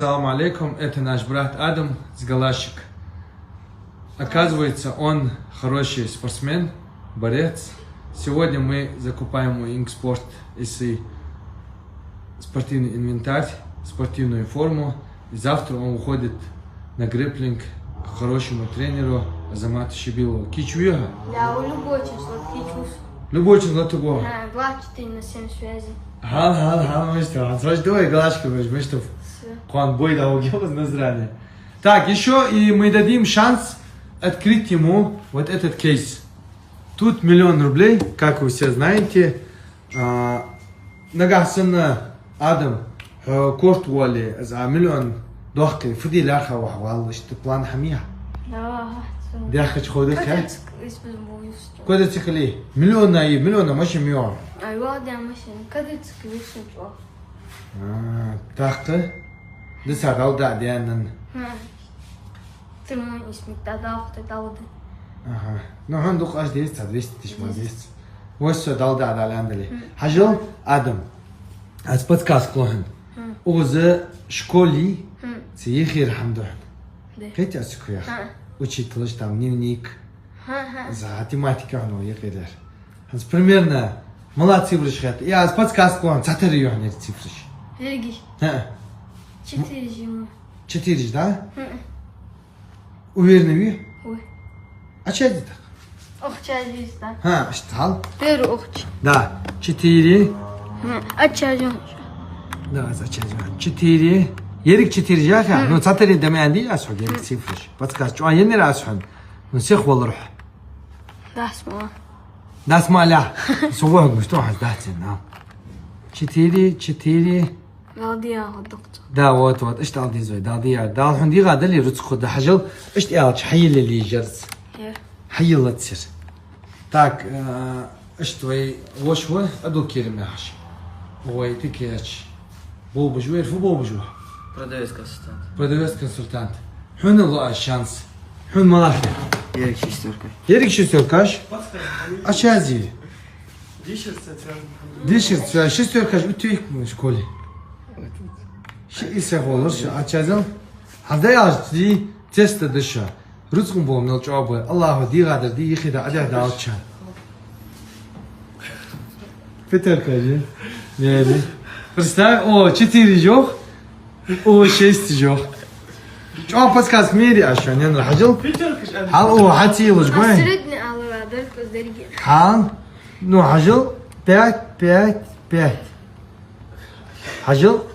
Ассаламу алейкум, это наш брат Адам с Галашек. Оказывается, он хороший спортсмен, борец. Сегодня мы закупаем у Ингспорт ИСИ спортивный инвентарь, спортивную форму. И завтра он уходит на грэпплинг к хорошему тренеру Азамату Шибилову. Кичуега? Да, любой число кичус. Любой число того. 24 на 7 связи. Мы что? Давай Галашку возьмем, что Хуан бой дал название. Так, еще и мы дадим шанс открыть ему вот этот кейс. Тут 1 000 000 рублей, как вы все знаете. Нагасана Адам корт вали за 1 000 000 дохки. Фуди ларха вахвал, что план хамия. Да. Дяхач ходит, ха? Куда цикли? 1 000 000 наи, 1 000 000, маше 1 000 000. Айва, да, машин. Куда цикли сучо? Так. Да садал да дианан. Ты мой исмик дадал, ты дал. Ага. Ну он дух аж 200 тысяч молодец. Вот что дал да ляндали. Хажил Адам. Аз подкаст клохан. Узе школи цихир хамдух. Кэти асукуя. Учитель там дневник. За математика ну ехидер. Аз примерно молодцы врачат. Я аз подкаст клохан цатер ёхнер цифры. Верги. 4 зимы. 4, да? Уверены вы? Ой. А что это так? Ох, чай здесь, да? Что? Первый ох. Да. 4. А чай здесь? Да, зачем? 4. Ерик 4 жаха. Ну, цатери дамянди асху ерик цифры. Подсказ. Чуан ени асху. Ну, сих волрух. Да, сма. Да, смаля. Сувог мы что хас датин, 4. Далдия доктор. Да, вот. ايش دالدي زوي دالدي دال حندي غادا اللي رزق ده حجل ايش تقال حيل اللي جرس حيل تصير так ايش توي وش هو ادو كلمه هاش هو يتكيش بو بجوير فو بو بجو продавец консультант حن الله الشانس حن ملافي يريك شестеркаш اشازي дишер шестеркаш битвик в школе Шиисе холош ачазал хадаяш ди теста дэша русском бомнал чабы Аллаху ди гадар ди ихида адя даалча Петер каже не представь о 4 жох о 6 жох чё подсказ мири аша не нахажил хал о хатилож гой Средний алладар көздерге. хал ну хажил 5 хажил